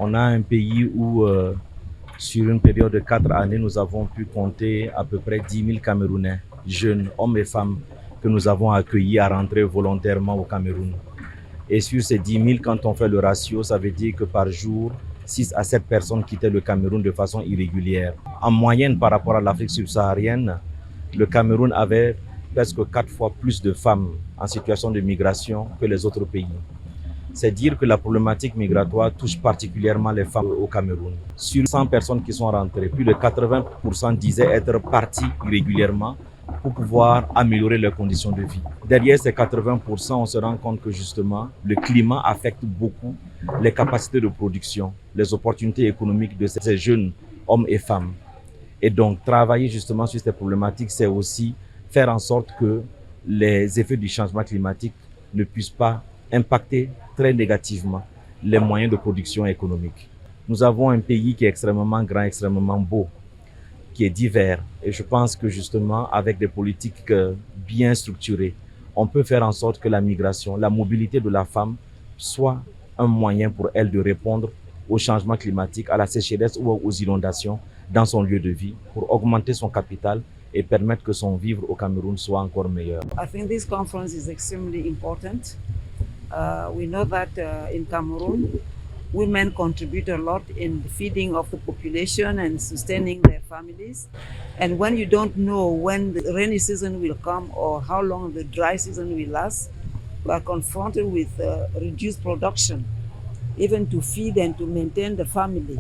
On a un pays où, sur une période de 4 années, nous avons pu compter à peu près 10 000 Camerounais, jeunes, hommes et femmes, que nous avons accueillis à rentrer volontairement au Cameroun. Et sur ces 10 000, quand on fait le ratio, ça veut dire que par jour, 6 à 7 personnes quittaient le Cameroun de façon irrégulière. En moyenne, par rapport à l'Afrique subsaharienne, le Cameroun avait presque 4 fois plus de femmes en situation de migration que les autres pays. C'est dire que la problématique migratoire touche particulièrement les femmes au Cameroun. Sur 100 personnes qui sont rentrées, plus de 80% disaient être partis irrégulièrement pour pouvoir améliorer leurs conditions de vie. Derrière ces 80%, on se rend compte que justement, le climat affecte beaucoup les capacités de production, les opportunités économiques de ces jeunes hommes et femmes. Et donc, travailler justement sur ces problématiques, c'est aussi faire en sorte que les effets du changement climatique ne puissent pas impacter très négativement les moyens de production économique. Nous avons un pays qui est extrêmement grand, extrêmement beau, qui est divers. Et je pense que justement, avec des politiques bien structurées, on peut faire en sorte que la migration, la mobilité de la femme soit un moyen pour elle de répondre au changement climatique, à la sécheresse ou aux inondations dans son lieu de vie, pour augmenter son capital et permettre que son vivre au Cameroun soit encore meilleur. I think this conference is extremely important. We know that in Cameroon, women contribute a lot in the feeding of the population and sustaining their families. And when you don't know when the rainy season will come or how long the dry season will last, we are confronted with reduced production, even to feed and to maintain the family.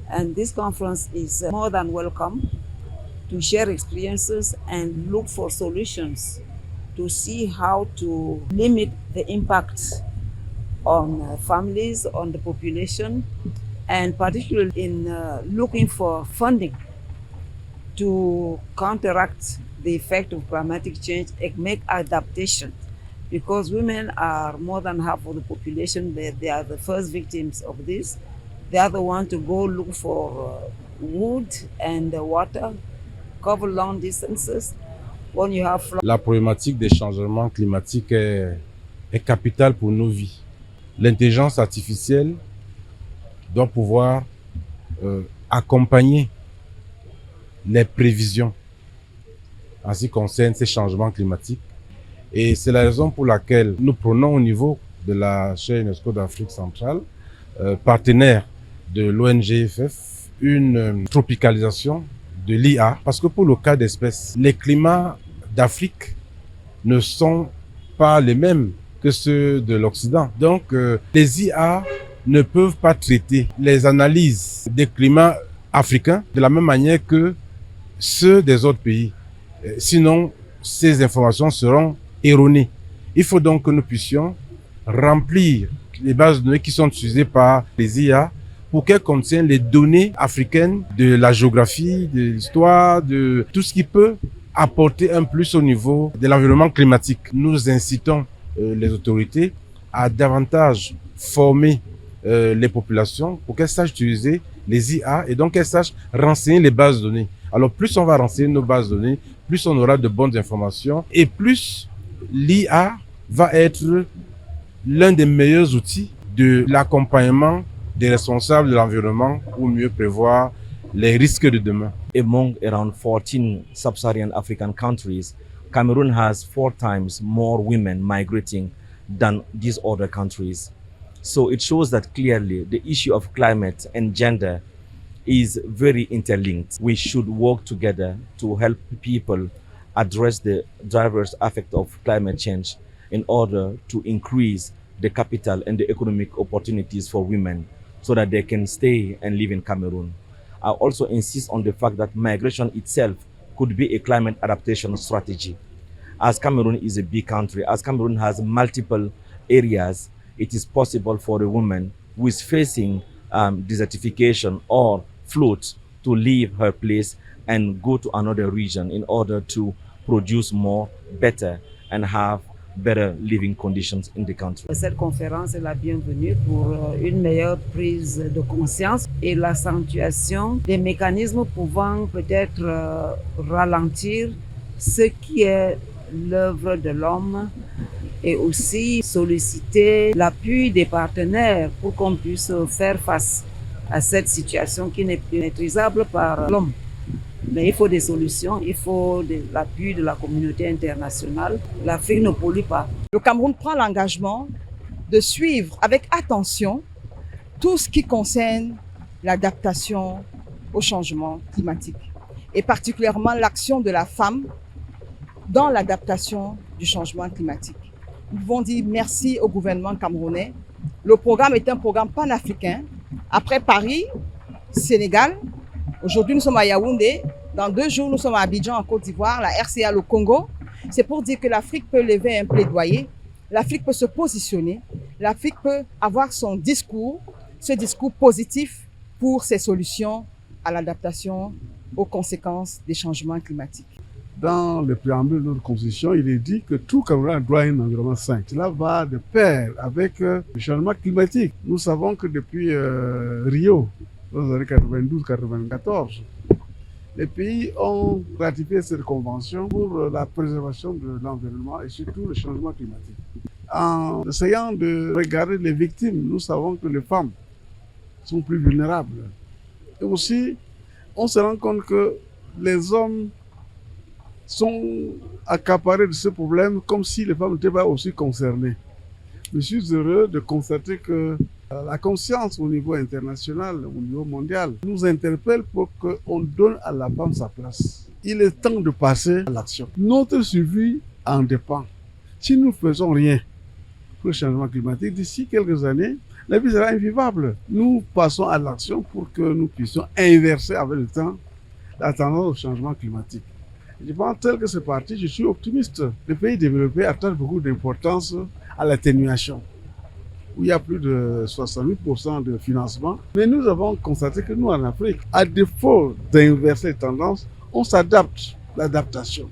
And this conference is more than welcome to share experiences and look for solutions to see how to limit the impact on families, on the population, and particularly in looking for funding to counteract the effect of climatic change and make adaptation. Because women are more than half of the population, they are the first victims of this. They are the ones to go look for wood and water, cover long distances. When you have La problématique des changements climatiques est capitale pour nos vies. L'intelligence artificielle doit pouvoir accompagner les prévisions en ce qui concerne ces changements climatiques. Et c'est la raison pour laquelle nous prenons au niveau de la chaire UNESCO d'Afrique centrale, partenaire de l'ONGFF, une tropicalisation de l'IA. Parce que pour le cas d'espèce, les climats d'Afrique ne sont pas les mêmes que ceux de l'Occident. Donc, les IA ne peuvent pas traiter les analyses des climats africains de la même manière que ceux des autres pays. Sinon, ces informations seront erronées. Il faut donc que nous puissions remplir les bases de données qui sont utilisées par les IA pour qu'elles contiennent les données africaines de la géographie, de l'histoire, de tout ce qui peut apporter un plus au niveau de l'environnement climatique. Nous incitons les autorités à davantage former les populations pour qu'elles sachent utiliser les IA et donc qu'elles sachent renseigner les bases de données. Alors plus on va renseigner nos bases de données, plus on aura de bonnes informations et plus l'IA va être l'un des meilleurs outils de l'accompagnement des responsables de l'environnement pour mieux prévoir les risques de demain. Among around 14 sub-Saharan African countries, Cameroon has 4 times more women migrating than these other countries. So it shows that clearly the issue of climate and gender is very interlinked. We should work together to help people address the diverse effect of climate change in order to increase the capital and the economic opportunities for women so that they can stay and live in Cameroon. I also insist on the fact that migration itself could be a climate adaptation strategy. As Cameroon is a big country, as Cameroon has multiple areas, it is possible for a woman who is facing desertification or flood to leave her place and go to another region in order to produce more, better, and have better living conditions in the country. Cette conférence est la bienvenue pour une meilleure prise de conscience et l'accentuation des mécanismes pouvant peut-être ralentir ce qui est l'œuvre de l'homme et aussi solliciter l'appui des partenaires pour qu'on puisse faire face à cette situation qui n'est plus maîtrisable par l'homme. Mais il faut des solutions, il faut l'appui de la communauté internationale. L'Afrique ne pollue pas. Le Cameroun prend l'engagement de suivre avec attention tout ce qui concerne l'adaptation au changement climatique et particulièrement l'action de la femme dans l'adaptation du changement climatique. Nous pouvons dire merci au gouvernement camerounais. Le programme est un programme panafricain. Après Paris, Sénégal, aujourd'hui nous sommes à Yaoundé. Dans 2 jours, nous sommes à Abidjan, en Côte d'Ivoire, la RCA, le Congo. C'est pour dire que l'Afrique peut lever un plaidoyer, l'Afrique peut se positionner, l'Afrique peut avoir son discours, ce discours positif pour ses solutions à l'adaptation aux conséquences des changements climatiques. Dans le préambule de notre constitution, il est dit que tout Camerounais doit un environnement sain. Cela va de pair avec le changement climatique. Nous savons que depuis Rio, dans les années 92-94, les pays ont ratifié cette convention pour la préservation de l'environnement et surtout le changement climatique. En essayant de regarder les victimes, nous savons que les femmes sont plus vulnérables. Et aussi, on se rend compte que les hommes sont accaparés de ce problème comme si les femmes n'étaient pas aussi concernées. Je suis heureux de constater que la conscience au niveau international, au niveau mondial, nous interpelle pour qu'on donne à la femme sa place. Il est temps de passer à l'action. Notre survie en dépend. Si nous ne faisons rien pour le changement climatique, d'ici quelques années, la vie sera invivable. Nous passons à l'action pour que nous puissions inverser avec le temps la tendance au changement climatique. Je pense tel que c'est parti, je suis optimiste. Les pays développés attachent beaucoup d'importance à l'atténuation, où il y a plus de 68% de financement. Mais nous avons constaté que nous, en Afrique, à défaut d'inverser les tendances, on s'adapte, l'adaptation.